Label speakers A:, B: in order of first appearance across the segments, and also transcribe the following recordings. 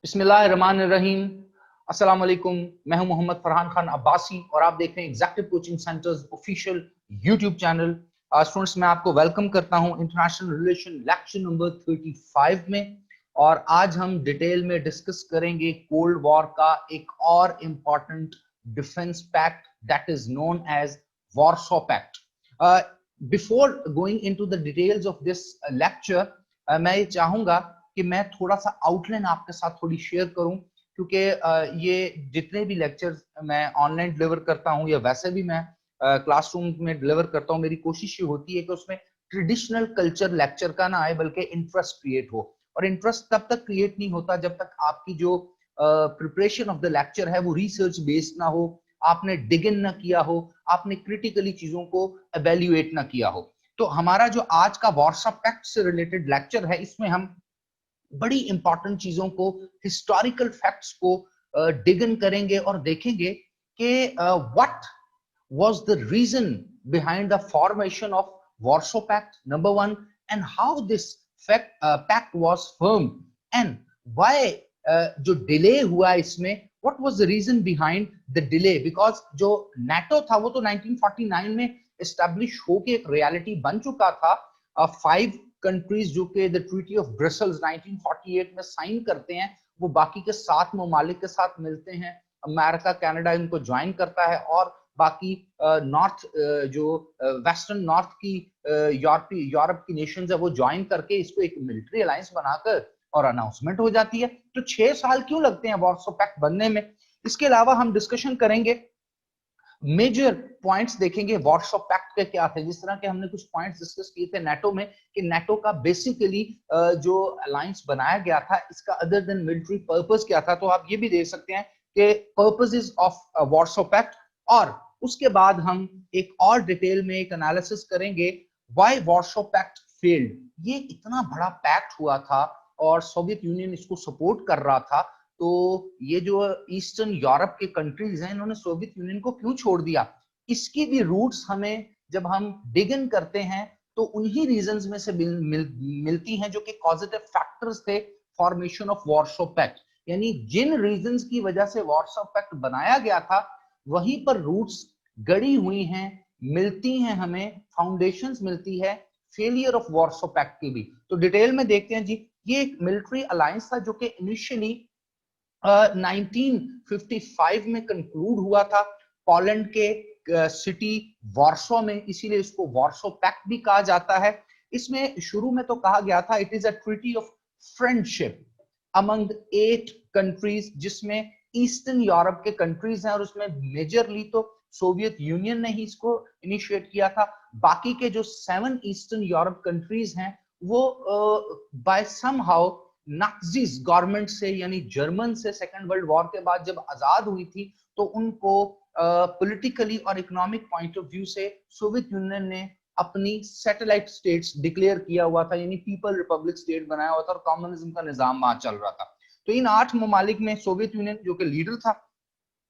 A: बिस्मिल्लाहिर्रहमानिर्रहीम। अस्सलाम वालेकुम। मैं हूं मोहम्मद फरहान खान अब्बासी और आप देख रहे हैं executive coaching centres official YouTube channel. Students, मैं आपको वेलकम करता हूं इंटरनेशनल रिलेशन लेक्चर नंबर 35 में। और आज हम डिटेल में डिस्कस करेंगे कोल्ड वॉर का एक और important defence pact that is known as Warsaw pact. Before going into the details of this lecture, मैं ये चाहूंगा कि मैं थोड़ा सा आउटलाइन आपके साथ थोड़ी शेयर करूं, क्योंकि ये जितने भी लेक्चर्स मैं ऑनलाइन डिलीवर करता हूं या वैसे भी मैं क्लासरूम में डिलीवर करता हूं, मेरी कोशिश ये होती है कि उसमें ट्रेडिशनल कल्चर लेक्चर का ना आए बल्कि इंटरेस्ट क्रिएट हो। और इंटरेस्ट तब तक क्रिएट नहीं होता जब तक आपकी जो प्रिपरेशन ऑफ द लेक्चर है वो रिसर्च बेस्ड ना हो, आपने डिग इन ना किया हो, आपने क्रिटिकली चीजों को एवेल्युएट ना किया हो। तो हमारा जो आज का वॉरसॉ पैक्ट से रिलेटेड लेक्चर है, इसमें हम बड़ी इंपॉर्टेंट चीजों को, हिस्टोरिकल फैक्ट्स को डिग इन करेंगे और देखेंगे कि what was the reason behind the formation of Warsaw Pact, number one, and how this pact was formed, and why जो delay हुआ इसमें, what was the reason behind the delay? Because जो NATO था वो तो 1949 में establish होके एक reality बन चुका था। 5 कंट्रीज जो कि द ट्रीटी ऑफ ब्रसेल्स 1948 में साइन करते हैं, वो बाकी के 7 ममालिक के साथ मिलते हैं। अमेरिका, कनाडा इनको ज्वाइन करता है और बाकी नॉर्थ जो वेस्टर्न नॉर्थ की यूरोप की नेशंस है वो ज्वाइन करके इसको एक मिलिट्री अलायंस बनाकर और अनाउंसमेंट हो जाती है। तो 6 साल क्यों लगते हैं वॉरसॉ पैक्ट बनने में? इसके अलावा हम डिस्कशन करेंगे, मेजर पॉइंट्स देखेंगे वॉरसॉ पैक्ट के क्या थे। जिस तरह के हमने कुछ पॉइंट्स डिस्कस किए थे नेटो में, कि नेटो का बेसिकली जो अलायंस बनाया गया था इसका अदर देन मिलिट्री पर्पस क्या था, तो आप ये भी देख सकते हैं कि पर्पसेस ऑफ वॉरसॉ पैक्ट। और उसके बाद हम एक और डिटेल में एक एनालिसिस करेंगे व्हाई वॉरसॉ पैक्ट फेल्ड। ये इतना बड़ा पैक्ट हुआ था और सोवियत यूनियन इसको सपोर्ट कर रहा था, तो ये जो ईस्टर्न यूरोप के कंट्रीज हैं इन्होंने सोवियत यूनियन को क्यों छोड़ दिया, इसकी भी रूट्स हमें जब हम डिग इन करते हैं तो उन्हीं रीजंस में से मिलती हैं जो कि कॉजेटिव फैक्टर्स थे फॉर्मेशन ऑफ वॉरसॉ पैक्ट। यानी जिन रीजंस की वजह से वॉरसॉ पैक्ट बनाया गया था वहीं पर रूट्स गड़ी हुई हैं, मिलती हैं, हमें फाउंडेशंस मिलती है फेलियर ऑफ वॉरसॉ पैक्ट की भी। तो डिटेल में देखते हैं जी। ये एक मिलिट्री अलायंस था जो कि इनिशियली 1955 में कंक्लूड हुआ था पोलैंड के सिटी वार्सो में, इसीलिए इसको वॉरसॉ पैक्ट भी कहा जाता है। इसमें शुरू में तो कहा गया था it is a treaty of friendship among 8 countries, जिसमें ईस्टर्न यूरोप के कंट्रीज हैं और उसमें मेजरली तो सोवियत यूनियन ने ही इसको इनिशिएट किया था। बाकी के जो 7 ईस्टर्न यूरोप कंट्रीज हैं वो बाय समहाउ नाज़ीज गवर्नमेंट से, यानी जर्मन से सेकेंड वर्ल्ड वॉर के बाद जब आजाद हुई थी तो उनको पॉलिटिकली और इकोनॉमिक पॉइंट ऑफ व्यू से सोवियत यूनियन ने अपनी सैटेलाइट स्टेट्स डिक्लेयर किया हुआ था, यानी पीपल रिपब्लिक स्टेट बनाया हुआ था और कम्युनिज्म का निजाम वहां चल रहा था। तो इन 8 ममालिक में सोवियत यूनियन जो कि लीडर था,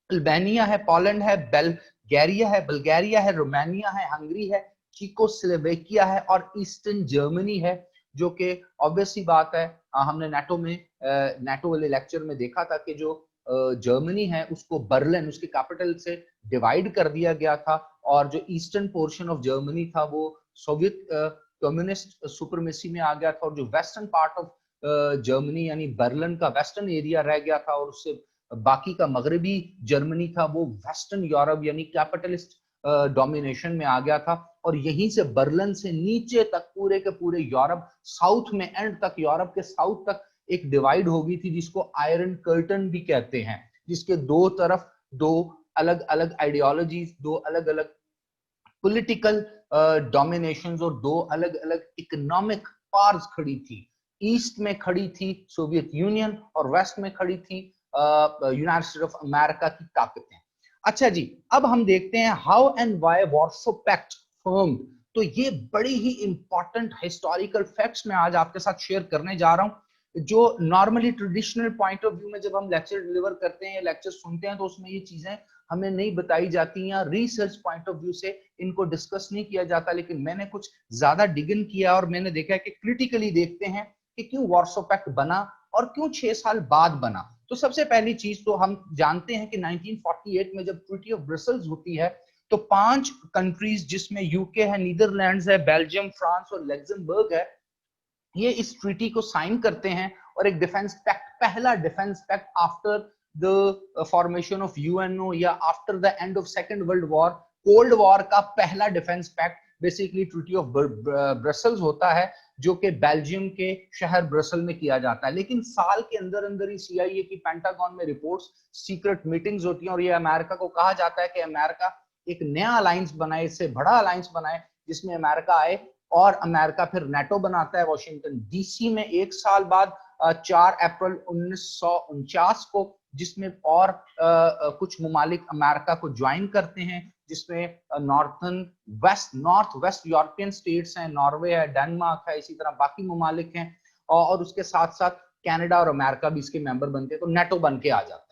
A: अल्बानिया है, पोलैंड है, बल्गारिया है, रोमानिया है, हंगरी है, चीकोस्लोवाकिया है और ईस्टर्न जर्मनी है। जो कि ऑब्वियसली बात है, हमने नाटो वाले लेक्चर में देखा था कि जो जर्मनी है उसको बर्लिन उसकी कैपिटल से डिवाइड कर दिया गया था और जो ईस्टर्न पोर्शन ऑफ जर्मनी था वो सोवियत कम्युनिस्ट सुपरमेसी में आ गया था और जो वेस्टर्न पार्ट ऑफ जर्मनी यानी बर्लिन का वेस्टर्न एरिया रह गया था और उससे बाकी का मगरबी जर्मनी था वो वेस्टर्न यूरोप यानी कैपिटलिस्ट डोमिनेशन में आ गया था। और यहीं से बर्लिन से नीचे तक पूरे के पूरे यूरोप साउथ में एंड तक, यूरोप के साउथ तक एक डिवाइड हो गई थी जिसको आयरन कर्टन भी कहते हैं, जिसके दो तरफ दो अलग अलग आइडियोलॉजीज, दो अलग अलग पॉलिटिकल डोमिनेशंस और दो अलग अलग इकोनॉमिक पावर्स खड़ी थी। ईस्ट में खड़ी थी सोवियत यूनियन और वेस्ट में खड़ी थी यूनाइटेड स्टेट्स ऑफ अमेरिका की ताकतें। अच्छा जी, अब हम देखते हैं how and why Warsaw pact formed. तो ये बड़ी ही इंपॉर्टेंट हिस्टोरिकल फैक्ट्स मैं आज आपके साथ शेयर करने जा रहा हूं, जो normally traditional point of view में जब हम लेक्चर डिलीवर करते हैं या लेक्चर सुनते हैं तो उसमें ये चीजें हमें नहीं बताई जाती या रिसर्च पॉइंट ऑफ व्यू से इनको डिस्कस नहीं किया जाता। लेकिन मैंने कुछ ज्यादा डिग इन किया और मैंने देखा कि क्रिटिकली देखते हैं कि क्यों वॉरसॉ पैक्ट बना और क्यों 6 साल बाद बना? तो सबसे पहली चीज तो हम जानते हैं कि 1948 में जब ट्रीटी ऑफ ब्रसेल्स होती है तो 5 कंट्रीज जिसमें यूके है, नीदरलैंड्स है, बेल्जियम, फ्रांस और लग्जमबर्ग है, ये इस ट्रीटी को साइन करते हैं और एक डिफेंस पैक्ट, पहला defence pact after the formation of UNO या after the end of second world war, cold war का पहला defence pact basically treaty of Brussels होता है, जो कि बेल्जियम के शहर ब्रसल में किया जाता है। लेकिन साल के अंदर अंदर ही सीआईए की पेंटागन में रिपोर्ट्स, सीक्रेट मीटिंग्स होती हैं और ये अमेरिका को कहा जाता है कि अमेरिका एक नया अलायंस बनाए, इससे बड़ा अलायंस बनाए जिसमें अमेरिका आए, और अमेरिका फिर नेटो बनाता है वॉशिंगटन डीसी में 1 साल बाद 4 अप्रैल 1949 को, जिसमें और कुछ ममालिक अमेरिका को ज्वाइन करते हैं, जिसमें नॉर्थ वेस्ट यूरोपियन स्टेट्स हैं, नॉर्वे है, डेनमार्क है, इसी तरह बाकी ममालिक हैं, और उसके साथ साथ कनाडा और अमेरिका भी इसके मेंबर बनते हैं, तो नेटो बन के आ जाता है।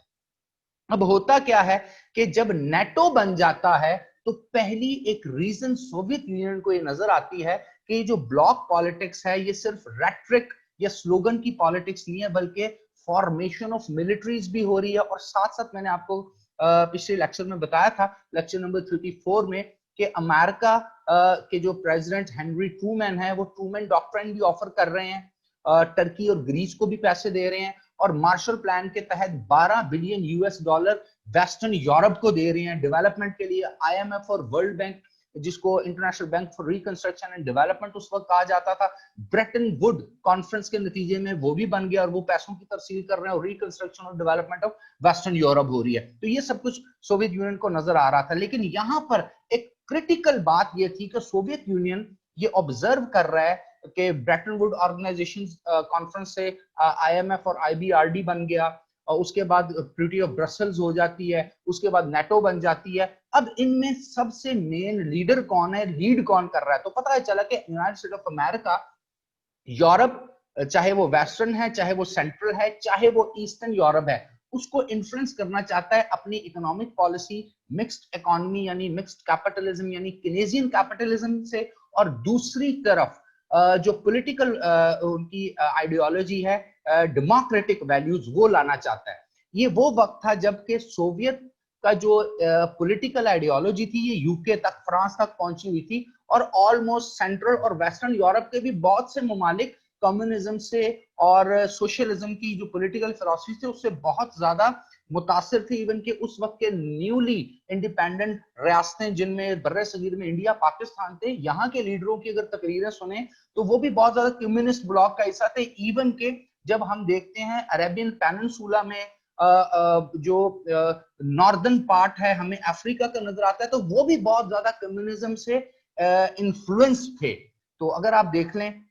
A: अब होता क्या है कि जब नेटो बन जाता है तो पहली एक रीजन सोवियत यूनियन को ये नजर आती है कि जो ब्लॉक पॉलिटिक्स है ये सिर्फ रेट्रिक या स्लोगन की पॉलिटिक्स नहीं है, बल्कि फॉर्मेशन ऑफ मिलिट्रीज भी हो रही है। और साथ साथ मैंने आपको पिछले लेक्चर में बताया था, लेक्चर नंबर 34 में, कि अमेरिका के जो प्रेसिडेंट हेनरी ट्रूमैन है वो ट्रूमैन डॉक्ट्रिन भी ऑफर कर रहे हैं, टर्की और ग्रीस को भी पैसे दे रहे हैं, और मार्शल प्लान के तहत 12 billion US dollar western Europe को दे रहे हैं डेवलपमेंट के लिए। आईएमएफ और वर्ल्ड बैंक, जिसको international bank for reconstruction and development उस वक्त कहा जाता था, ब्रेटन वुड कॉन्फ्रेंस के नतीजे में वो भी बन गया और वो पैसों की तरसील कर रहे हैं और रिकंस्ट्रक्शन और डेवलपमेंट ऑफ वेस्टर्न यूरोप हो रही है। तो ये सब कुछ सोवियत यूनियन को नजर आ रहा था। लेकिन यहां पर एक क्रिटिकल बात ये थी कि सोवियत यूनियन ये ऑब्जर्व कर रहा है कि ब्रेटन वुड ऑर्गेनाइजेशन कॉन्फ्रेंस से आईएमएफ और आईबीआरडी बन गया, और उसके बाद ट्रीटी ऑफ ब्रसेल्स हो जाती है, उसके बाद नेटो बन जाती है। अब इनमें सबसे मेन लीडर कौन है, लीड कौन कर रहा है? तो पता है चला कि United states of America, Europe, चाहे वो वेस्टर्न है, चाहे वो सेंट्रल है, चाहे वो ईस्टर्न यूरोप है, उसको इन्फ्लुएंस करना चाहता है अपनी इकोनॉमिक पॉलिसी मिक्स्ड इकोनॉमी यानी मिक्स्ड कैपिटलिज्म यानी केनेजियन कैपिटलिज्म से, और दूसरी तरफ जो पॉलिटिकल उनकी आइडियोलॉजी है, डेमोक्रेटिक वैल्यूज, वो लाना चाहता है। ये वो वक्त था जबकि सोवियत का जो पॉलिटिकल आइडियोलॉजी थी ये यूके तक, फ्रांस तक पहुंची हुई थी, और ऑलमोस्ट सेंट्रल और वेस्टर्न यूरोप के भी बहुत से ममालिक कम्युनिज्म से और सोशलिज्म की जो पॉलिटिकल फिलॉसफी थी उससे बहुत ज्यादा मुतासिर थे। इवन के उस वक्त के न्यूली इंडिपेंडेंट रियासतें जिनमें बर्रे सगीर में इंडिया, पाकिस्तान थे, यहाँ के लीडरों की अगर तकरीरें सुने तो वो भी बहुत ज्यादा कम्युनिस्ट ब्लॉक का हिस्सा थे। इवन के जब हम देखते हैं अरेबियन पेनिनसुला में जो नॉर्दर्न पार्ट है हमें अफ्रीका का नजर आता है, तो वो भी बहुत ज्यादा कम्युनिज्म से इन्फ्लुएंस थे। तो अगर आप देख लें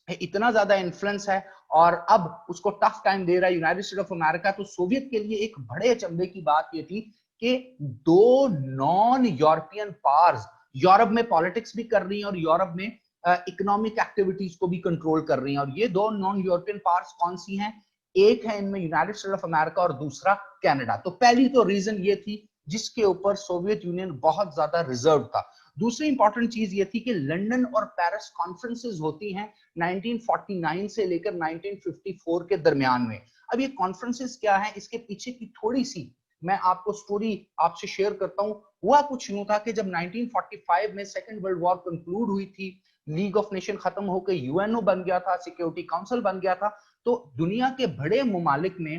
A: इतना ज्यादा इन्फ्लुएंस है और अब उसको टफ टाइम दे रहा है यूनाइटेड स्टेट्स ऑफ अमेरिका, तो सोवियत के लिए एक बड़े अचंभे की बात यह थी कि 2 नॉन यूरोपियन पावर्स यूरोप में पॉलिटिक्स भी कर रही हैं और यूरोप में इकोनॉमिक एक्टिविटीज को भी कंट्रोल कर रही हैं। और ये 2 नॉन यूरोपियन पावर्स कौन सी हैं? एक है इनमें यूनाइटेड स्टेट्स ऑफ अमेरिका और दूसरा कनाडा। तो पहली तो रीजन ये थी जिसके ऊपर सोवियत यूनियन बहुत ज्यादा रिजर्व था। दूसरी इंपॉर्टेंट चीज ये थी कि लंदन और पेरिस कॉन्फ्रेंसेस होती हैं 1949 से लेकर 1954 के दरमियान में। अब ये कॉन्फ्रेंसेस क्या है, इसके पीछे की थोड़ी सी मैं आपको स्टोरी आपसे शेयर करता हूं। हुआ कुछ यूं था कि जब 1945 में सेकेंड वर्ल्ड वॉर कंक्लूड हुई थी, लीग ऑफ नेशन खत्म होकर यूएनओ बन गया था, सिक्योरिटी काउंसिल बन गया था, तो दुनिया के बड़े ममालिक ने,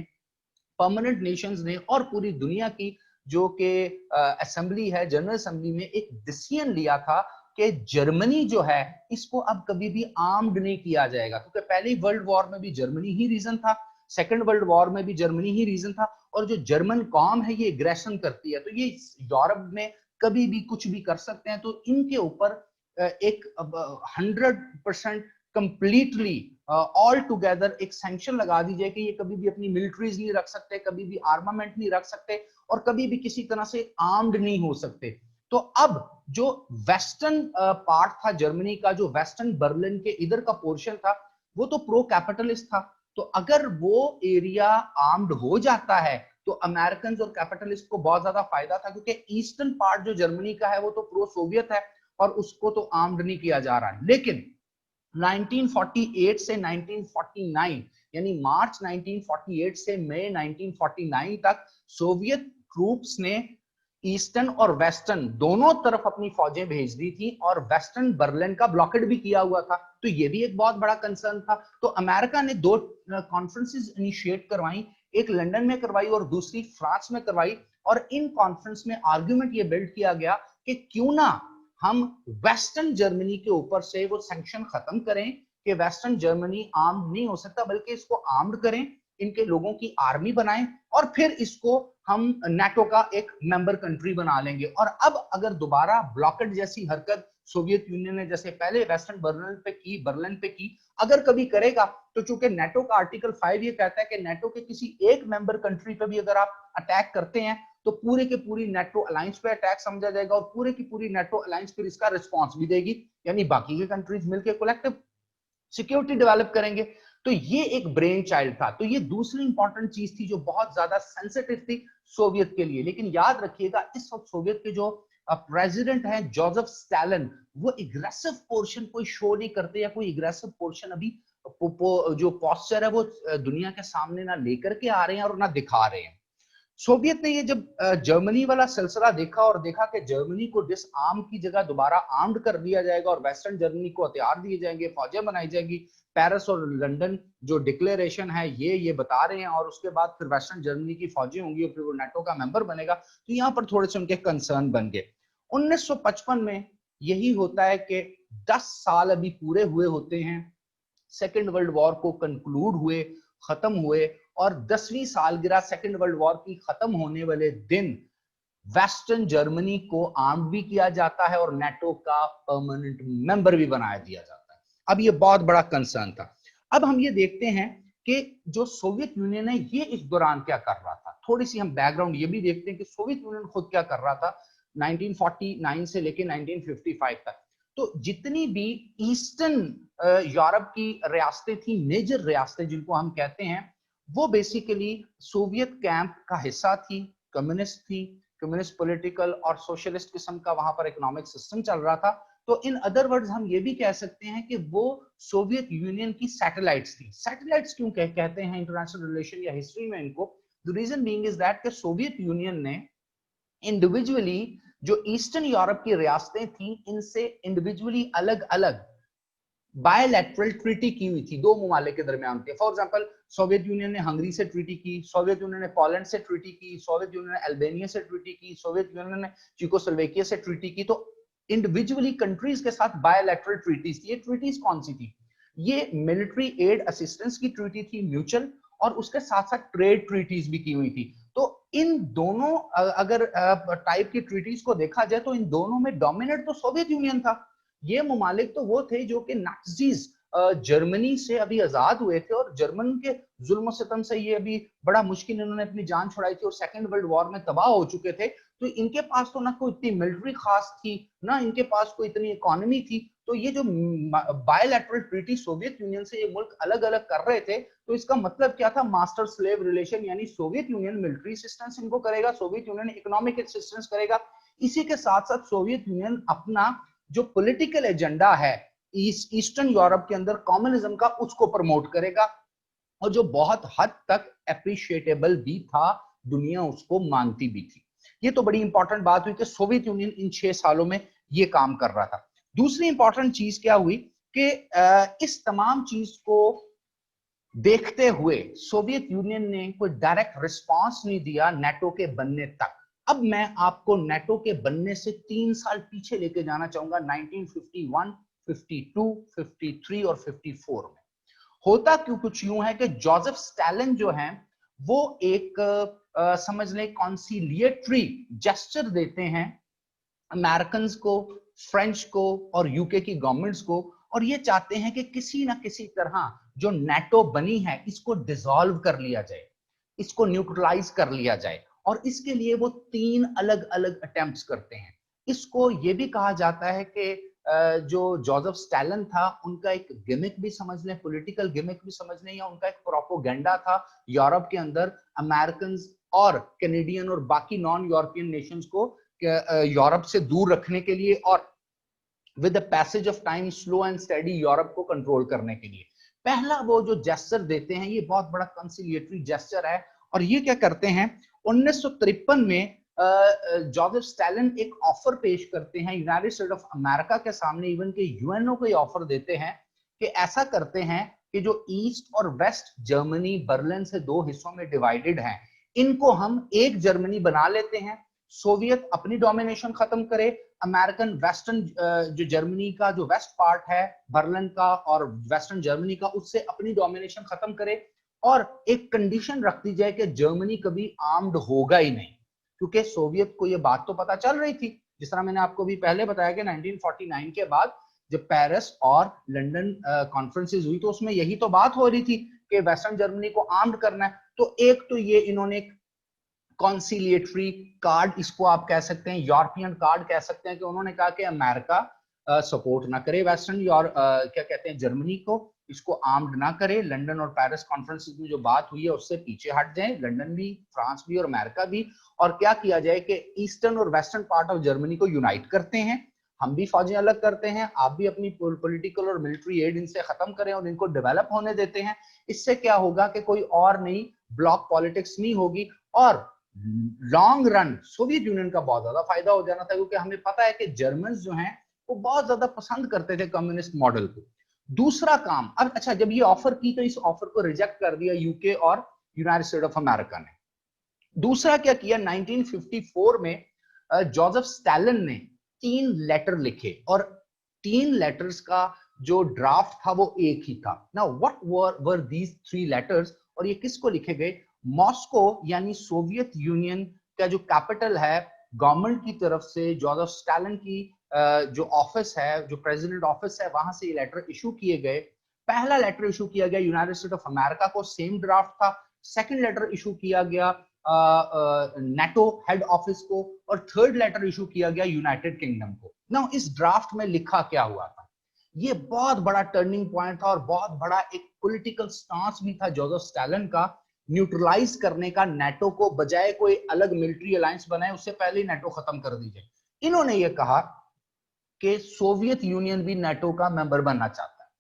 A: परमानेंट नेशंस ने और पूरी दुनिया की जो कि असेंबली है, जनरल असेंबली में एक डिसीजन लिया था कि जर्मनी जो है इसको अब कभी भी आर्म्ड नहीं किया जाएगा, क्योंकि पहली वर्ल्ड वॉर में भी जर्मनी ही रीजन था, सेकंड वर्ल्ड वॉर में भी जर्मनी ही रीजन था, और जो जर्मन कौम है ये एग्रेशन करती है, तो ये यूरोप में कभी भी कुछ भी कर सकते हैं। तो इनके ऊपर एक 100% कंप्लीटली ऑल टुगेदर एक सैंक्शन लगा दी जाए कि ये कभी भी अपनी मिलिट्रीज नहीं रख सकते, कभी भी आर्मामेंट नहीं रख सकते, और कभी भी किसी तरह से आर्म्ड नहीं हो सकते। तो अब जो वेस्टर्न पार्ट था जर्मनी का, जो वेस्टर्न बर्लिन के इधर का पोर्शन था, वो तो प्रो कैपिटलिस्ट था। तो अगर वो एरिया आर्म्ड हो जाता है तो अमेरिकन और कैपिटलिस्ट को बहुत ज्यादा फायदा था, क्योंकि ईस्टर्न पार्ट जो जर्मनी का है वो तो प्रो सोवियत है और उसको तो आर्म्ड नहीं किया जा रहा है। लेकिन 1948 से 1949 यानी मार्च 1948 से मई 1949 तक सोवियत ट्रूप्स ने ईस्टर्न और वेस्टर्न दोनों तरफ अपनी फौजें भेज दी थी और वेस्टर्न बर्लिन का ब्लॉकेड भी किया हुआ था। तो ये भी एक बहुत बड़ा कंसर्न था। तो अमेरिका ने दो कॉन्फ्रेंसेस इनिशिएट करवाई, एक लंदन में करवाई और दूसरी फ्रांस में करवाई। और इन कॉन्फ्रेंस में आर्गुमेंट ये बिल्ड किया गया कि क्यों ना हम वेस्टर्न जर्मनी के ऊपर से वो सैंक्शन खत्म करें कि वेस्टर्न जर्मनी आर्म्ड नहीं हो सकता, बल्कि इसको आर्म्ड करें, इनके लोगों की आर्मी बनाएं और फिर इसको हम नेटो का एक मेंबर कंट्री बना लेंगे। और अब अगर दोबारा ब्लॉकेड जैसी हरकत सोवियत यूनियन ने जैसे पहले वेस्टर्न बर्लिन पे की, अगर कभी करेगा, तो चूंकि नेटो का आर्टिकल 5 ये कहता है कि नेटो के किसी एक मेंबर कंट्री पे भी अगर आप अटैक करते हैं तो पूरे के पूरी नेटो अलायंस पे अटैक समझा जाएगा और पूरे की पूरी नेटो अलायंस फिर इसका रिस्पॉन्स भी देगी, यानी बाकी के कंट्रीज मिलकर कलेक्टिव सिक्योरिटी डेवलप करेंगे। तो ये एक ब्रेन चाइल्ड था। तो ये दूसरी इंपॉर्टेंट चीज थी जो बहुत ज्यादा सेंसिटिव थी सोवियत के लिए। लेकिन याद रखिएगा, इस वक्त सोवियत के जो प्रेसिडेंट हैं जोसेफ स्टालिन, वो एग्रेसिव पोर्शन कोई शो नहीं करते या कोई एग्रेसिव पोर्शन अभी जो पोस्चर है वो दुनिया के सामने ना लेकर के आ रहे हैं और ना दिखा रहे हैं। सोवियत ने ये जब जर्मनी वाला सिलसिला देखा और देखा कि जर्मनी को डिसआर्म की जगह दोबारा आर्म्ड कर दिया जाएगा और वेस्टर्न जर्मनी को हथियार दिए जाएंगे, फौजें बनाई जाएंगी, पेरिस और लंदन जो डिक्लेरेशन है ये बता रहे हैं, और उसके बाद फिर वेस्टर्न जर्मनी की फौजें होंगी और फिर वो नेटो का मेंबर बनेगा, तो यहाँ पर थोड़े से उनके कंसर्न बन गए। 1955 में यही होता है कि 10 साल अभी पूरे हुए होते हैं सेकेंड वर्ल्ड वॉर को कंक्लूड हुए, खत्म हुए, और 10वीं सालगिरह सेकेंड वर्ल्ड वॉर की खत्म होने वाले दिन वेस्टर्न जर्मनी को आर्म भी किया जाता है और नेटो का परमानेंट मेंबर भी बनाया दिया जाता है। अब ये बहुत बड़ा कंसर्न था। अब हम ये देखते हैं कि जो सोवियत यूनियन है ये इस दौरान क्या कर रहा था। थोड़ी सी हम बैकग्राउंड ये भी देखते हैं कि सोवियत यूनियन खुद क्या कर रहा था 1949 से लेकर 1955 तक। तो जितनी भी ईस्टर्न यूरोप की रियासतें थी, मेजर रियासतें जिनको हम कहते हैं, वो बेसिकली सोवियत कैंप का हिस्सा थी, कम्युनिस्ट थी, कम्युनिस्ट पॉलिटिकल और सोशलिस्ट किस्म का वहां पर इकोनॉमिक सिस्टम चल रहा था। तो इन अदर वर्ड्स हम ये भी कह सकते हैं कि वो सोवियत यूनियन की सैटेलाइट्स थी। सैटेलाइट्स क्यों कहते हैं इंटरनेशनल रिलेशन या हिस्ट्री में इनको? The reason being is that कि सोवियत यूनियन ने इंडिविजुअली जो ईस्टर्न यूरोप की रियासतें थी इनसे इंडिविजुअली अलग अलग बायलैटरल ट्रीटी की हुई थी दो ममालिक के दरमियान थी। फॉर एग्जांपल, सोवियत यूनियन ने हंगरी से ट्रीटी की, सोवियत यूनियन ने पोलैंड से ट्रीटी की, सोवियत यूनियन ने अल्बानिया से ट्रीटी की, सोवियत यूनियन ने चेकोस्लोवाकिया से ट्रीटी की। तो इंडिविजुअली कंट्रीज के साथ बायलैटरल ट्रीटीज थी। ये ट्रीटीज कौन सी थी? ये मिलिट्री एड असिस्टेंस की ट्रीटी थी म्यूचुअल, और उसके साथ साथ ट्रेड ट्रीटीज भी की हुई थी। तो इन दोनों अगर टाइप की ट्रीटीज को देखा जाए तो इन दोनों में डोमिनेट तो सोवियत यूनियन था। ये ममालिक तो वो थे जो कि नाज़ीज जर्मनी से अभी आजाद हुए थे और जर्मन के जुल्म सितम से ये अभी बड़ा मुश्किल इन्होंने अपनी जान छुड़ाई थी और सेकेंड वर्ल्ड वॉर में तबाह हो चुके थे। तो इनके पास तो ना कोई इतनी मिलिट्री खास थी, ना इनके पास कोई इतनी इकोनॉमी थी। तो ये जो बायलैटरल ट्रीटी सोवियत यूनियन से ये मुल्क अलग अलग कर रहे थे, तो इसका मतलब क्या था? मास्टर स्लेव रिलेशन, यानी सोवियत यूनियन मिलिट्री असिस्टेंस इनको करेगा, सोवियत यूनियन इकोनॉमिक असिस्टेंस करेगा। इसी के साथ साथ सोवियत यूनियन अपना जो पॉलिटिकल एजेंडा है ईस्टर्न यूरोप के अंदर कम्युनिज्म का, उसको प्रमोट करेगा, और जो बहुत हद तक एप्रिशिएटेबल भी था, दुनिया उसको मानती भी थी। ये तो बड़ी इंपॉर्टेंट बात हुई कि सोवियत यूनियन इन 6 सालों में ये काम कर रहा था। दूसरी इंपॉर्टेंट चीज क्या हुई कि इस तमाम चीज को देखते हुए सोवियत यूनियन ने कोई डायरेक्ट रिस्पांस नहीं दिया नेटो के बनने तक। अब मैं आपको नेटो के बनने से 3 साल पीछे लेके जाना चाहूंगा, 1951, 52, 53 और 54 में। होता क्यों कुछ यूं है कि जोसेफ स्टालिन जो हैं वो एक समझ लें कॉन्सिलिएटरी जेस्चर देते हैं अमेरिकन को, फ्रेंच को और यूके की गवर्नमेंट्स को, और ये चाहते हैं कि किसी ना किसी तरह जो नेटो बनी है इसको डिसॉल्व कर लिया जाए, इसको न्यूट्रलाइज कर लिया जाए। और इसके लिए वो 3 अलग अलग अटेम्प्ट्स करते हैं। इसको ये भी कहा जाता है कि जो जोसेफ स्टालिन था उनका एक गिमिक भी समझ लें, पॉलिटिकल गिमिक भी समझ लें, या उनका एक प्रोपोगेंडा था यूरोप के अंदर अमेरिकन और कैनेडियन और बाकी नॉन यूरोपियन नेशंस को यूरोप से दूर रखने के लिए और with the passage of time slow and steady Europe को कंट्रोल करने के लिए। पहला वो जो जेस्चर देते हैं ये बहुत बड़ा कंसिलिएटरी जेस्चर है। और ये क्या करते हैं, 1953 में जोसेफ स्टालिन एक ऑफर पेश करते हैं यूनाइटेड स्टेट ऑफ अमेरिका के सामने, इवन के यूएनओ को ये ऑफर देते हैं कि ऐसा करते हैं कि जो ईस्ट और वेस्ट जर्मनी बर्लिन से दो हिस्सों में डिवाइडेड है, इनको हम एक जर्मनी बना लेते हैं। सोवियत अपनी डोमिनेशन खत्म करे, अमेरिकन वेस्टर्न जो जर्मनी का जो वेस्ट पार्ट है बर्लिन का और वेस्टर्न जर्मनी का, उससे अपनी डोमिनेशन खत्म करे। और एक कंडीशन रख दी जाए कि जर्मनी कभी आर्म्ड होगा ही नहीं, क्योंकि सोवियत को यह बात तो पता चल रही थी, जिस तरह मैंने आपको भी पहले बताया कि 1949 के बाद जब पेरिस और लंदन कॉन्फ्रेंसेस हुई तो उसमें यही तो बात हो रही थी कि वेस्टर्न जर्मनी को आर्म्ड करना है। तो एक तो ये इन्होंने कॉन्सिलिएटरी कार्ड, इसको आप कह सकते हैं यूरोपियन कार्ड कह सकते हैं, कि उन्होंने कहा कि अमेरिका सपोर्ट ना करे वेस्टर्न और क्या कहते हैं जर्मनी को, इसको आर्म्ड ना करे। लंदन और पेरिस कॉन्फ्रेंसेस में जो बात हुई है उससे पीछे हट जाए, लंदन भी, फ्रांस भी और अमेरिका भी। और क्या किया जाए कि ईस्टर्न और वेस्टर्न पार्ट ऑफ जर्मनी को यूनाइट करते हैं, हम भी फौजें अलग करते हैं, आप भी अपनी पॉलिटिकल और मिलिट्री एड इनसे खत्म करें और इनको डेवलप होने देते हैं। इससे क्या होगा कि कोई और नई ब्लॉक पॉलिटिक्स नहीं होगी और लॉन्ग रन सोवियत यूनियन का बहुत ज्यादा फायदा हो जाना था, क्योंकि हमें पता है कि जर्मन जो हैं वो बहुत ज्यादा पसंद करते थे कम्युनिस्ट मॉडल को। दूसरा काम, अब अच्छा जब ये ऑफर की तो इस ऑफर को रिजेक्ट कर दिया यूके और यूनाइटेड स्टेट ऑफ अमेरिका ने। दूसरा क्या किया, 1954 में जोसेफ स्टालिन ने 3 लेटर लिखे और 3 लेटर्स का जो ड्राफ्ट था वो एक ही था। Now what were these 3 letters, और ये किसको लिखे गए, मॉस्को यानी सोवियत यूनियन का जो कैपिटल है, गवर्नमेंट की तरफ से जोसेफ स्टालिन की जो ऑफिस है, जो प्रेसिडेंट ऑफिस है, वहां से ये लेटर इशू किए गए। पहला लेटर इशू किया गया यूनाइटेड स्टेट ऑफ अमेरिका को, सेम ड्राफ्ट था। सेकंड लेटर इशू किया गया नेटो हेड ऑफिस को, और थर्ड लेटर इशू किया गया यूनाइटेड किंगडम को। नाउ इस ड्राफ्ट में लिखा क्या हुआ था, ये बहुत बड़ा टर्निंग पॉइंट था और बहुत बड़ा एक पॉलिटिकल स्टांस भी था जोसेफ स्टालिन का, न्यूट्रलाइज करने का नेटो को, बजाय कोई अलग मिलिट्री अलायंस बनाए उससे पहले ही नेटो खत्म कर दी जाए। इन्होंने ये कहा कि सोवियत यूनियन भी नेटो का मेंबर बनना चाहता है।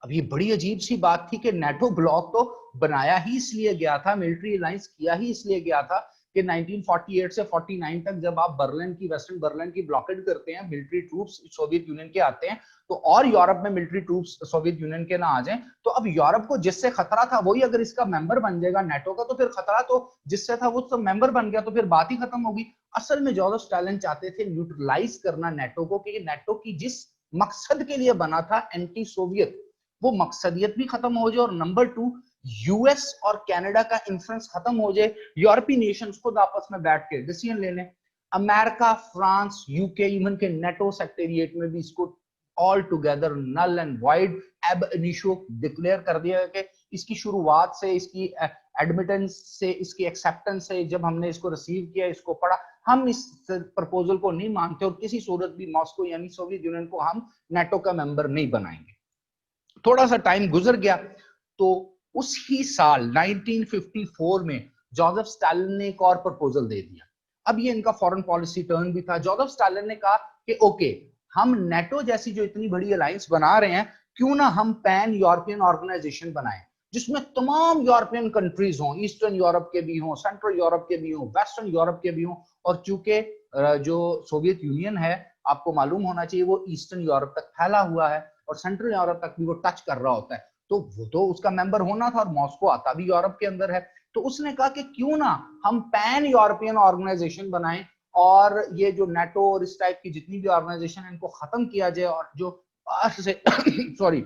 A: अब ये बड़ी अजीब सी बात थी कि नेटो ब्लॉक तो बनाया ही इसलिए गया था, मिलिट्री अलायंस किया ही इसलिए गया था कि 1948 से 49 तक जब आप बर्लिन की, वेस्टर्न बर्लिन की ब्लॉकेड करते हैं, मिलिट्री ट्रूप्स सोवियत यूनियन के आते हैं, तो और यूरोप में मिलिट्री ट्रूप्स सोवियत यूनियन के ना आ जाएं, तो अब यूरोप को जिससे खतरा था वही अगर इसका मेंबर बन जाएगा नेटो का, तो फिर खतरा तो जिससे था वो तो मेंबर बन गया, तो फिर बात ही खत्म होगी। असल में जोसेफ स्टालिन चाहते थे न्यूट्रलाइज करना नेटो को, कि नेटो की जिस मकसद के लिए बना था, एंटी सोवियत, वो मकसदियत भी खत्म हो जाए, और नंबर 2 यूएस और कनाडा का इंफ्लुएंस खत्म हो जाए, यूरोपीय नेशंस खुद आपस में बैठ के डिसीजन ले लें। अमेरिका, फ्रांस, यूके, इवन के नेटो सेक्रेटेरिएट में भी इसको all together null and void ab initio declare कर दिया कि इसकी शुरुआत से, इसकी एडमिटेंस से, इसकी एक्सेप्टेंस से, जब हमने इसको रिसीव किया, इसको पढ़ा, हम इस प्रपोजल को नहीं मानते और किसी सूरत भी मॉस्को यानी सोवियत यूनियन को हम नेटो का मेंबर नहीं बनाएंगे। थोड़ा सा टाइम गुजर गया तो उसी साल 1954 में जोसेफ स्टालिन ने एक और प्रपोजल दे दिया। अब ये इनका फॉरेन पॉलिसी टर्न भी था। जोसेफ स्टालिन ने कहा कि ओके, हम नेटो जैसी जो इतनी बड़ी अलायंस बना रहे हैं, क्यों ना हम पैन यूरोपियन ऑर्गेनाइजेशन बनाएं जिसमें तमाम यूरोपियन कंट्रीज हों, ईस्टर्न यूरोप के भी हों, सेंट्रल यूरोप के भी हों, वेस्टर्न यूरोप के भी हों। और चूंकि जो सोवियत यूनियन है, आपको मालूम होना चाहिए, वो ईस्टर्न यूरोप तक फैला हुआ है और सेंट्रल यूरोप तक भी वो टच कर रहा होता है, तो वो तो उसका मेंबर होना था, और मॉस्को आता भी यूरोप के अंदर है। तो उसने कहा कि क्यों ना हम पैन यूरोपियन ऑर्गेनाइजेशन बनाएं और ये जो नेटो और इस टाइप की जितनी भी ऑर्गेनाइजेशन है इनको खत्म किया जाए, और जो बाहर से सॉरी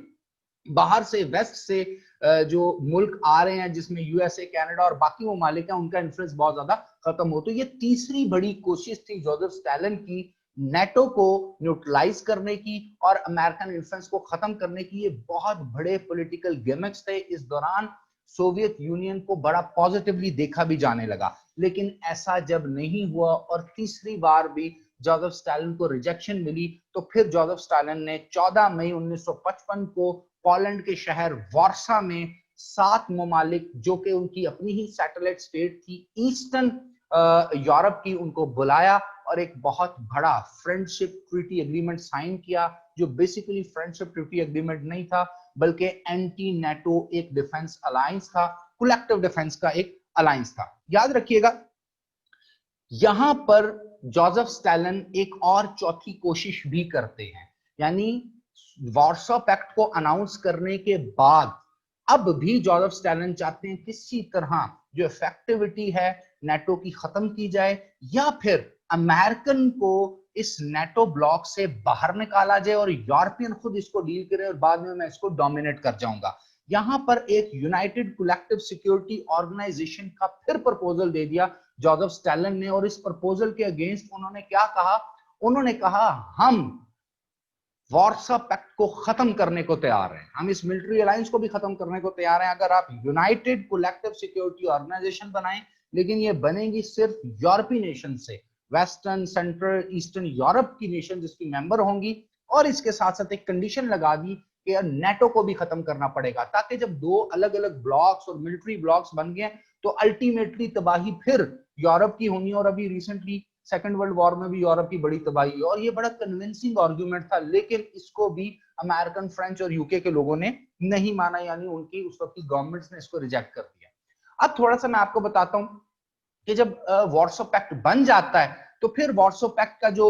A: बाहर से, वेस्ट से जो मुल्क आ रहे हैं जिसमें यूएसए, कनाडा और बाकी ममालिक हैं, उनका इन्फ्लुएंस बहुत ज्यादा खत्म हो। तो ये तीसरी बड़ी कोशिश थी जोसेफ स्टालिन की, नेटो को न्यूट्रलाइज करने की और अमेरिकन इन्फ्लुएंस को खत्म करने की। ये बहुत बड़े पॉलिटिकल गिमिक्स थे। इस दौरान सोवियत यूनियन को बड़ा पॉजिटिवली देखा भी जाने लगा, लेकिन ऐसा जब नहीं हुआ और तीसरी बार भी जोसेफ स्टालिन को रिजेक्शन मिली, तो फिर जोसेफ स्टालिन ने 14 मई 1955 को पोलैंड के शहर वार्सा में 7 ममालिक, जो कि उनकी अपनी ही सैटेलाइट स्टेट थी ईस्टर्न यूरोप की, उनको बुलाया और एक बहुत बड़ा फ्रेंडशिप ट्रीटी एग्रीमेंट साइन किया, जो बेसिकली फ्रेंडशिप ट्रीटी एग्रीमेंट नहीं था बल्कि एंटी नेटो एक डिफेंस अलायंस था, कलेक्टिव डिफेंस का एक अलायंस था। याद रखिएगा, यहां पर जोसेफ स्टालिन एक और चौथी कोशिश भी करते हैं, यानी वार्सो पैक्ट को अनाउंस करने के बाद अब भी जोसेफ स्टालिन चाहते हैं किसी तरह जो इफेक्टिविटी है नेटो की खत्म की जाए, या फिर अमेरिकन को इस नेटो ब्लॉक से बाहर निकाला जाए और यूरोपियन खुद इसको डील करे और बाद में मैं इसको डोमिनेट कर जाऊंगा। यहां पर एक यूनाइटेड कलेक्टिव सिक्योरिटी ऑर्गेनाइजेशन का फिर प्रपोजल दे दिया जोसेफ स्टालिन ने, और इस प्रपोजल के अगेंस्ट उन्होंने क्या कहा, उन्होंने कहा हम वार्सो पैक्ट को खत्म करने को तैयार हैं, हम इस मिलिट्री अलायंस को भी खत्म करने को तैयार हैं अगर आप यूनाइटेड कलेक्टिव सिक्योरिटी ऑर्गेनाइजेशन बनाएं, लेकिन ये बनेगी सिर्फ यूरोपीय नेशन से, वेस्टर्न सेंट्रल ईस्टर्न यूरोप की नेशन जिसकी मेंबर होंगी, और इसके साथ साथ एक कंडीशन लगा दी कि नेटो को भी खत्म करना पड़ेगा, ताकि जब दो अलग अलग ब्लॉक्स और मिलिट्री ब्लॉक्स बन गए तो अल्टीमेटली तबाही फिर यूरोप की होनी। और अभी रिसेंटली सेकेंड वर्ल्ड वॉर में भी यूरोप की बड़ी तबाही है, और ये बड़ा कन्विंसिंग आर्गुमेंट था, लेकिन इसको भी अमेरिकन, फ्रेंच और यूके के लोगों ने नहीं माना, यानी उनकी उस वक्त की गवर्नमेंट्स ने इसको रिजेक्ट कर दिया। अब थोड़ा सा मैं आपको बताता हूं कि जब वार्सो पैक्ट बन जाता है तो फिर वार्सो पैक्ट का जो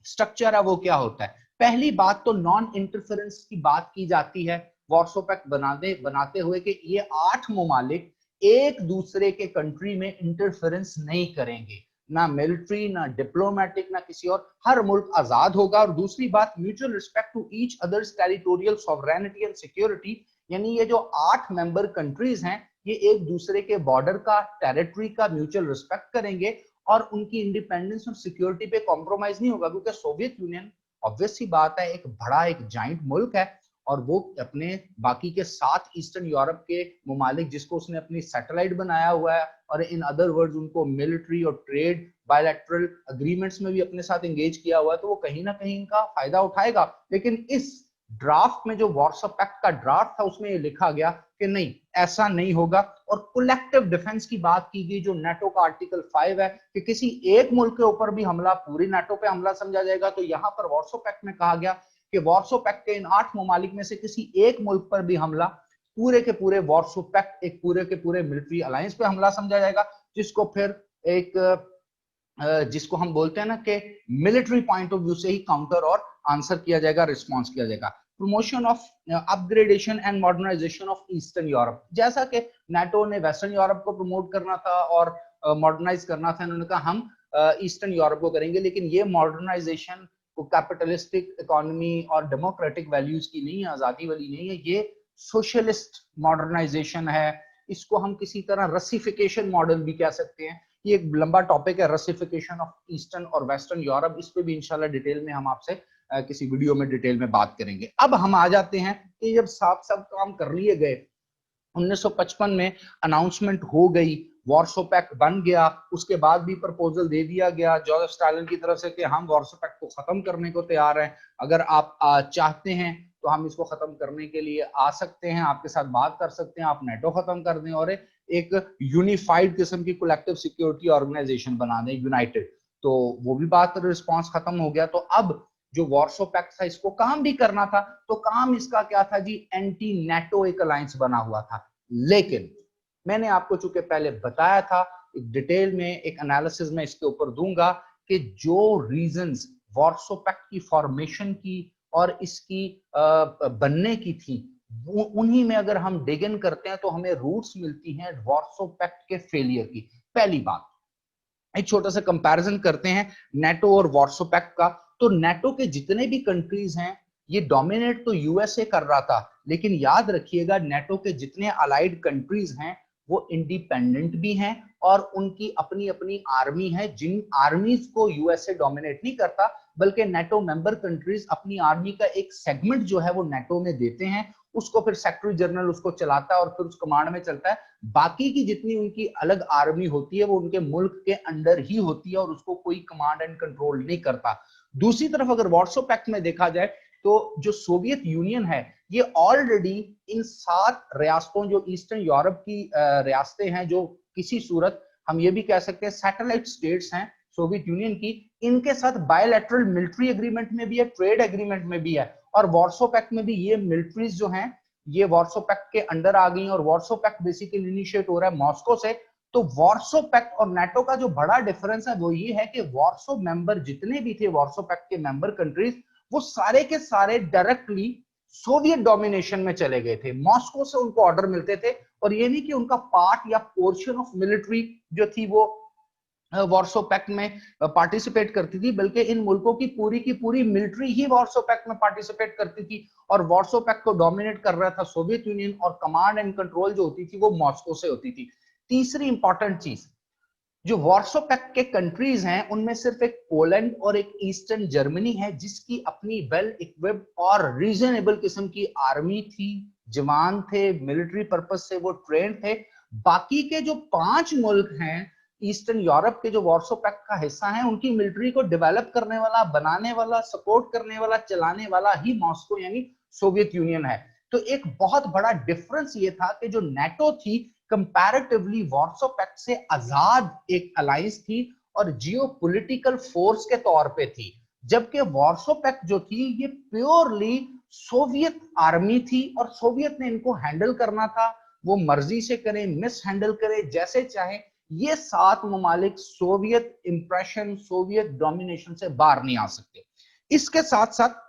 A: स्ट्रक्चर है वो क्या होता है। पहली बात तो नॉन इंटरफेरेंस की बात की जाती है वार्सो पैक्ट बनाते हुए कि ये 8 ममालिक एक दूसरे के कंट्री में इंटरफेरेंस नहीं करेंगे, ना मिलिट्री, ना डिप्लोमेटिक, ना किसी और, हर मुल्क आजाद होगा। और दूसरी बात, mutual respect to each others territorial sovereignty and security, यानी ये जो 8 मेंबर कंट्रीज हैं ये एक दूसरे के बॉर्डर का, टेरिटरी का म्यूचुअल रिस्पेक्ट करेंगे और उनकी इंडिपेंडेंस और सिक्योरिटी पे कॉम्प्रोमाइज नहीं होगा, क्योंकि सोवियत यूनियन ऑब्वियस सी बात है एक बड़ा एक जाइंट मुल्क है और वो अपने बाकी के 7 ईस्टर्न यूरोप के ममालिक जिसको उसने अपनी सैटेलाइट बनाया हुआ है, और इन अदर वर्ड्स उनको मिलिट्री और ट्रेड बायलैटरल अग्रीमेंट्स में भी अपने साथ एंगेज किया हुआ है, तो वो कहीं ना कहीं इनका फायदा उठाएगा। लेकिन इस ड्राफ्ट में जो वार्सो पैक्ट का ड्राफ्ट था उसमें ये लिखा गया कि नहीं, ऐसा नहीं होगा। और कलेक्टिव डिफेंस की बात की गई, जो नेटो का आर्टिकल 5 है कि किसी एक मुल्क के ऊपर भी हमला पूरी नेटो पे हमला समझा जाएगा। तो यहां पर वार्सो पैक्ट में कहा गया कि वार्सो पैक्ट के इन 8 ममालिक में से किसी एक मुल्क पर भी हमला पूरे के पूरे वार्सो पैक्ट एक पूरे के पूरे मिलिट्री अलायंस पे हमला समझा जाएगा, जिसको फिर एक जिसको हम बोलते हैं ना कि मिलिट्री पॉइंट ऑफ व्यू से ही काउंटर और आंसर किया जाएगा, रिस्पॉन्स किया जाएगा। Promotion of upgradation and modernisation of Eastern Europe, जैसा कि नाटो ने वेस्टर्न यूरोप को प्रमोट करना था और मॉडर्नाइज करना था, उन्होंने कहा हम ईस्टर्न यूरोप को करेंगे, लेकिन ये मॉडर्नाइजेशन को कैपिटलिस्टिक इकोनॉमी और डेमोक्रेटिक वैल्यूज की नहीं है, आजादी वाली नहीं है, ये सोशलिस्ट मॉडर्नाइजेशन है। इसको हम किसी तरह रसिफिकेशन मॉडल भी कह सकते हैं। ये एक लंबा टॉपिक है, रसिफिकेशन ऑफ ईस्टर्न और वेस्टर्न यूरोप, इस पे भी इंशाल्लाह डिटेल में हम आपसे किसी वीडियो में डिटेल में बात करेंगे। अब हम आ जाते हैं कि जब सब काम कर लिए गए, 1955 में अनाउंसमेंट हो गई, वार्सो पैक्ट बन गया, उसके बाद भी प्रपोजल दे दिया गया जोसेफ स्टालिन की तरफ से कि हम वार्सो पैक्ट को खत्म करने को तैयार हैं, अगर आप चाहते हैं तो हम इसको खत्म करने के लिए आ सकते हैं, आपके साथ बात कर सकते हैं, आप नेटो खत्म कर दें और एक यूनिफाइड किस्म की कलेक्टिव सिक्योरिटी ऑर्गेनाइजेशन बना दें, यूनाइटेड। तो वो भी बात, रिस्पॉन्स खत्म हो गया। तो अब जो वार्सो पैक्ट था इसको काम भी करना था, तो काम इसका क्या था जी, एंटी नेटो एक अलायंस बना हुआ था। लेकिन मैंने आपको चूंकि पहले बताया था, एक डिटेल में एक एनालिसिस में इसके ऊपर दूंगा कि जो रीजंस वार्सो पैक्ट की फॉर्मेशन की और इसकी बनने की थी, उन्हीं में अगर हम डिग इन करते हैं तो हमें रूट्स मिलती हैं वार्सो पैक्ट के फेलियर की। पहली बात, एक छोटा सा कंपैरिजन करते हैं नेटो और वार्सो पैक्ट का। तो नेटो के जितने भी कंट्रीज हैं ये डोमिनेट तो यूएसए कर रहा था, लेकिन याद रखिएगा नेटो के जितने अलाइड कंट्रीज हैं वो इंडिपेंडेंट भी हैं और उनकी अपनी अपनी आर्मी है, जिन आर्मीज को यूएसए डोमिनेट नहीं करता, बल्कि नेटो मेंबर कंट्रीज अपनी आर्मी का एक सेगमेंट जो है वो नेटो में देते हैं, उसको फिर सेक्रेटरी जनरल उसको चलाता है और फिर उस कमांड में चलता है। बाकी की जितनी उनकी अलग आर्मी होती है वो उनके मुल्क के अंडर ही होती है और उसको कोई कमांड एंड कंट्रोल नहीं करता। दूसरी तरफ अगर वार्सो पैक्ट में देखा जाए तो जो सोवियत यूनियन है ये ऑलरेडी इन 7 रियासतों, जो ईस्टर्न यूरोप की रियासतें हैं, जो किसी सूरत हम ये भी कह सकते हैं सैटेलाइट स्टेट्स हैं सोवियत यूनियन की, इनके साथ बायलैटरल मिलिट्री एग्रीमेंट में भी है, ट्रेड एग्रीमेंट में भी है, और वार्सो पैक्ट में भी ये मिलिट्रीज जो हैं ये वार्सो पैक्ट के अंडर आ गई। और वार्सो पैक्ट बेसिकली इनिशिएट हो रहा है मॉस्को से। तो वार्सो पैक्ट और नाटो का जो बड़ा डिफरेंस है वो ये है कि वार्सो मेंबर जितने भी थे, वार्सो पैक्ट के मेंबर कंट्रीज, वो सारे के सारे डायरेक्टली सोवियत डोमिनेशन में चले गए थे। मॉस्को से उनको ऑर्डर मिलते थे, और ये नहीं कि उनका पार्ट या पोर्शन ऑफ मिलिट्री जो थी वो वार्सो पैक्ट में पार्टिसिपेट करती थी, बल्कि इन मुल्कों की पूरी मिलिट्री ही वार्सो पैक्ट में पार्टिसिपेट करती थी। और वार्सो पैक्ट को डोमिनेट कर रहा था सोवियत यूनियन, और कमांड एंड कंट्रोल जो होती थी वो मॉस्को से होती थी। तीसरी इंपॉर्टेंट चीज, जो वार्सो पैक्ट के कंट्रीज हैं उनमें सिर्फ एक पोलैंड और एक ईस्टर्न जर्मनी है जिसकी अपनी वेल इक्विप्ड और रीजनेबल किस्म की आर्मी थी, जवान थे, मिलिट्री पर्पज से वो ट्रेंड थे। बाकी के जो 5 मुल्क हैं ईस्टर्न यूरोप के जो वार्सो पैक्ट का हिस्सा हैं, उनकी मिलिट्री को डेवलप करने वाला, बनाने वाला, सपोर्ट करने वाला, चलाने वाला ही मॉस्को यानी सोवियत यूनियन है। तो एक बहुत बड़ा डिफरेंस ये था कि जो नाटो थी कंपैरेटिवली वार्सो पैक्ट से आजाद एक अलायंस थी और जियोपॉलिटिकल फोर्स के तौर पे थी, जबकि वार्सो पैक्ट जो थी ये प्योरली सोवियत आर्मी थी और सोवियत ने इनको हैंडल करना था। वो मर्जी से करें, मिस हैंडल करें, जैसे चाहे। ये 7 ममालिक सोवियत इंप्रेशन, सोवियत डोमिनेशन से बाहर नहीं आ सकते। इसके साथ साथ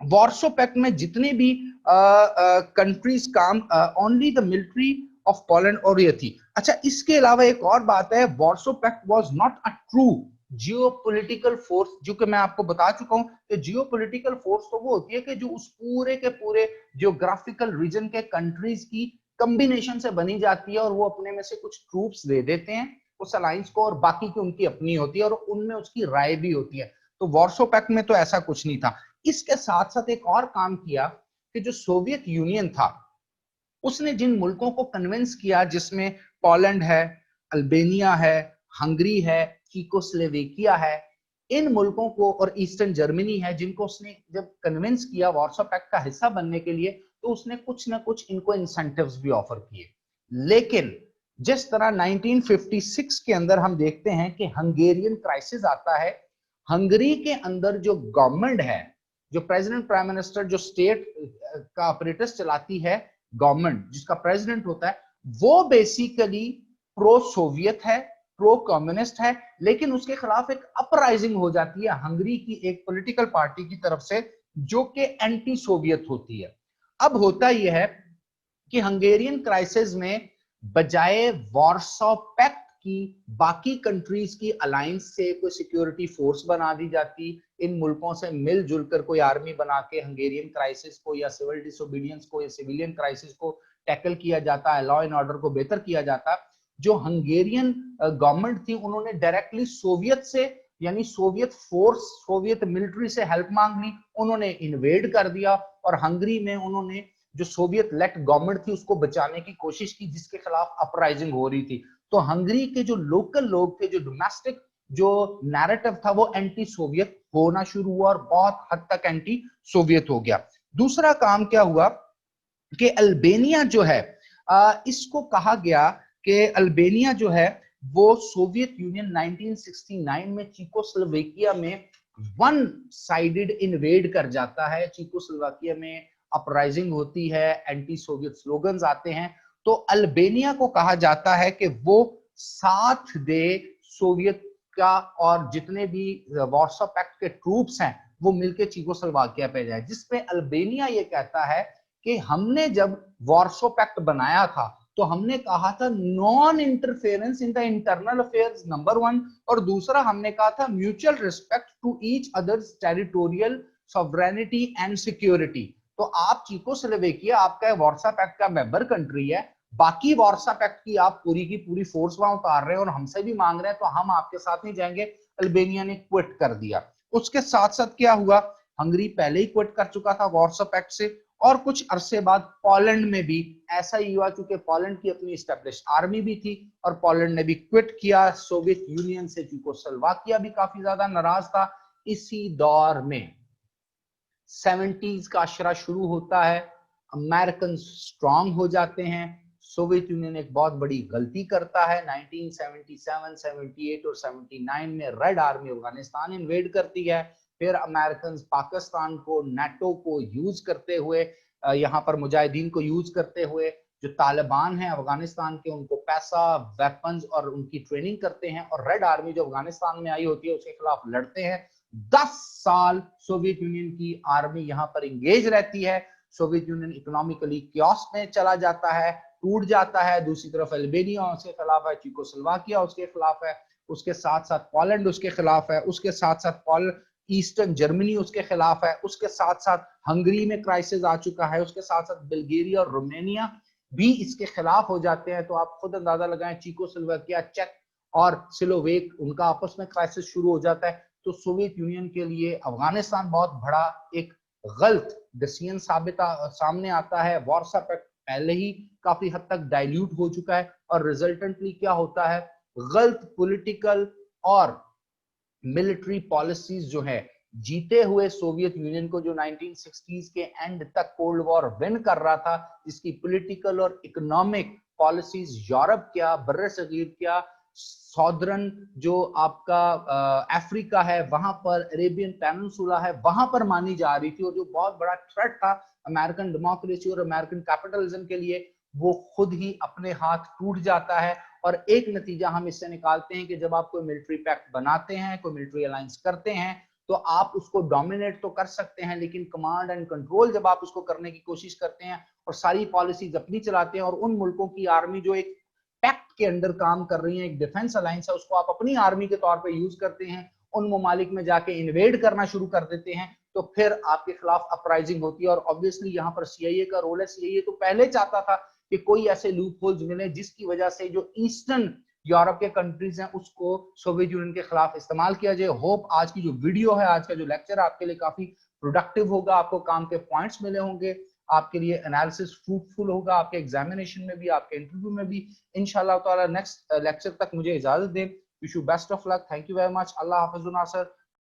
A: वार्सो पैक्ट में जितने भी कंट्रीज काम, only the military of Poland और ये थी। अच्छा, इसके अलावा एक और बात है, Warsaw pact was not a true geopolitical force, जो कि मैं आपको बता चुका हूं कि जियोपॉलिटिकल फोर्स तो वो होती है कि जो उस पूरे के पूरे जियोग्राफिकल रीजन के कंट्रीज की कॉम्बिनेशन से बनी जाती है, और वो अपने में से कुछ ट्रूप्स दे देते हैं उस अलायंस को, और बाकी की उनकी अपनी होती है और उनमें उसकी राय भी होती है। तो वार्सो पैक्ट में तो ऐसा कुछ नहीं था। इसके साथ साथ एक और काम किया कि जो सोवियत यूनियन था उसने जिन मुल्कों को कन्विंस किया, जिसमें पोलैंड है, अल्बेनिया है, हंगरी है, चीकोस्लोवेकिया है, इन मुल्कों को, और ईस्टर्न जर्मनी है, जिनको उसने जब कन्विंस किया वार्सो पैक्ट का हिस्सा बनने के लिए, तो उसने कुछ ना कुछ इनको इंसेंटिव्स भी ऑफर किए। लेकिन जिस तरह 1956 के अंदर हम देखते हैं कि हंगेरियन क्राइसिस आता है, हंगरी के अंदर जो गवर्नमेंट है, जो प्रेसिडेंट प्राइम मिनिस्टर, जो स्टेट का ऑपरेटर्स चलाती है गवर्नमेंट, जिसका प्रेसिडेंट होता है, वो बेसिकली प्रो सोवियत है, प्रो कम्युनिस्ट है, लेकिन उसके खिलाफ एक अपराइजिंग हो जाती है हंगरी की एक पॉलिटिकल पार्टी की तरफ से, जो कि एंटी सोवियत होती है। अब होता यह है कि हंगेरियन क्राइसिस में बजाय वार्सो पैक्ट की बाकी कंट्रीज की अलायंस से कोई सिक्योरिटी फोर्स बना दी जाती, इन मुल्कों से मिलजुल कर कोई आर्मी बना के हंगेरियन क्राइसिस को या सिविल डिसोबीडियंस को या सिविलियन क्राइसिस को टैकल किया जाता है, लॉ एंड ऑर्डर को बेहतर किया जाता। जो हंगेरियन गवर्नमेंट थी उन्होंने डायरेक्टली सोवियत से यानी सोवियत फोर्स, सोवियत मिलिट्री से हेल्प मांग ली, उन्होंने इन्वेड कर दिया, और हंगरी में उन्होंने जो सोवियत लेट गवर्नमेंट थी उसको बचाने की कोशिश की, जिसके खिलाफ अपराइजिंग हो रही थी। तो हंगरी के जो लोकल लोग थे, जो डोमेस्टिक जो नैरेटिव था, वो एंटी सोवियत होना शुरू हुआ और बहुत हद तक एंटी सोवियत हो गया। दूसरा काम क्या हुआ कि अल्बेनिया जो है, इसको कहा गया कि अल्बेनिया जो है वो सोवियत यूनियन 1969 में चीकोस्लोवेकिया में वन साइडेड इन्वेड कर जाता है। चीकोस्लोवाकिया में अपराइजिंग होती है, एंटी सोवियत स्लोगन्स आते हैं, तो अल्बेनिया को कहा जाता है कि वो साथ दे सोवियत का, और जितने भी वार्सो पैक्ट के ट्रूप्स हैं वो मिलके चीकोस्लोवाकिया पे जाए, जिसपे अल्बेनिया ये कहता है कि हमने जब वार्सो पैक्ट बनाया था तो हमने कहा था non interference in the internal affairs, number 1, और दूसरा हमने कहा था mutual respect to each others territorial sovereignty and security. तो आप चीकोस्लोवेकिया आपका वार्सो पैक्ट का मेंबर कंट्री है, बाकी वार्सो पैक्ट की आप पूरी की पूरी फोर्स वहां उतार रहे हैं और हमसे भी मांग रहे हैं, तो हम आपके साथ नहीं जाएंगे। अल्बेनिया ने क्विट कर दिया। उसके साथ साथ क्या हुआ, हंगरी पहले ही क्विट कर चुका था वार्सो पैक्ट से, और कुछ अरसे बाद पोलैंड में भी ऐसा ही हुआ, क्योंकि पोलैंड की अपनी एस्टेब्लिश आर्मी भी थी और पोलैंड ने भी क्विट किया सोवियत यूनियन से। चीकोस्लोवाकिया भी काफी ज्यादा नाराज था। इसी दौर में 70s का अशरा शुरू होता है, अमेरिकन स्ट्रांग हो जाते हैं, सोवियत यूनियन एक बहुत बड़ी गलती करता है। 1977, 78 और 79 में रेड आर्मी अफगानिस्तान इन्वेड करती है। फिर अमेरिकन पाकिस्तान को, नाटो को यूज करते हुए, यहाँ पर मुजाहिदीन को यूज करते हुए जो तालिबान हैं अफगानिस्तान के, उनको पैसा, वेपन्स और उनकी ट्रेनिंग करते हैं, और रेड आर्मी जो अफगानिस्तान में आई होती है उसके खिलाफ लड़ते हैं। 10 साल सोवियत यूनियन की आर्मी यहाँ पर इंगेज रहती है। सोवियत यूनियन इकोनॉमिकली क्योस में चला जाता है, टूट जाता है। दूसरी तरफ अल्बेनिया उसके खिलाफ है, चेकोस्लोवाकिया उसके खिलाफ है, उसके साथ साथ पोलैंड उसके खिलाफ है, उसके साथ साथ ईस्टर्न जर्मनी उसके खिलाफ है, उसके साथ साथ हंगरी में क्राइसिस आ चुका है, उसके साथ साथ बुल्गारिया और रोमानिया भी इसके खिलाफ हो जाते हैं। तो आप खुद अंदाजा लगाएं, चेकोस्लोवाकिया, चेक और स्लोवेक, उनका आपस में क्राइसिस शुरू हो जाता है। तो सोवियत यूनियन के लिए अफगानिस्तान बहुत बड़ा एक गलत डिसीजन सामने आता है। वार्सा पैक्ट पहले ही काफी हद तक डाइल्यूट हो चुका है, और रिजल्टेंटली क्या होता है, गलत पॉलिटिकल और मिलिट्री पॉलिसीज जो है, जीते हुए सोवियत यूनियन को जो 1960s के एंड तक कोल्ड वॉर विन कर रहा था, जिसकी पॉलिटिकल और इकोनॉमिक पॉलिसीज यूरोप क्या, बर्र सगीर क्या, सॉदर्न जो आपका अफ्रीका है वहां पर, अरेबियन पेनिनसुला है वहां पर मानी जा रही थी, और जो बहुत बड़ा थ्रेट था अमेरिकन डेमोक्रेसी और अमेरिकन कैपिटलिज्म के लिए, वो खुद ही अपने हाथ टूट जाता है। और एक नतीजा हम इससे निकालते हैं कि जब आप कोई मिलिट्री पैक्ट बनाते हैं, कोई मिलिट्री अलायंस करते हैं, तो आप उसको डोमिनेट तो कर सकते हैं, लेकिन कमांड एंड कंट्रोल जब आप उसको करने की कोशिश करते हैं और सारी पॉलिसीज अपनी चलाते हैं, और उन मुल्कों की आर्मी जो एक पैक्ट के अंडर काम कर रही है, एक डिफेंस अलायंस है, उसको आप अपनी आर्मी के तौर पे यूज करते हैं, उन ममालिक में जाके इन्वेड करना शुरू कर देते हैं, तो फिर आपके खिलाफ अपराइजिंग होती है। और ऑब्वियसली यहाँ पर सीआईए का रोल है। सीआईए तो पहले चाहता था कि कोई ऐसे लूप होल्स मिले जिसकी वजह से जो ईस्टर्न यूरोप के कंट्रीज हैं उसको सोवियत यूनियन के खिलाफ इस्तेमाल किया जाए। होप आज की जो वीडियो है, आज का जो लेक्चर आपके लिए काफी प्रोडक्टिव होगा, आपको काम के पॉइंट्स मिले होंगे, आपके लिए एनालिसिस फ्रूटफुल होगा, आपके एग्जामिनेशन में भी, आपके इंटरव्यू में भी। इंशाल्लाह ताला नेक्स्ट लेक्चर तक मुझे इजाजत दें। Wish you best of luck. Thank you very much. अल्लाह हाफिज नासर।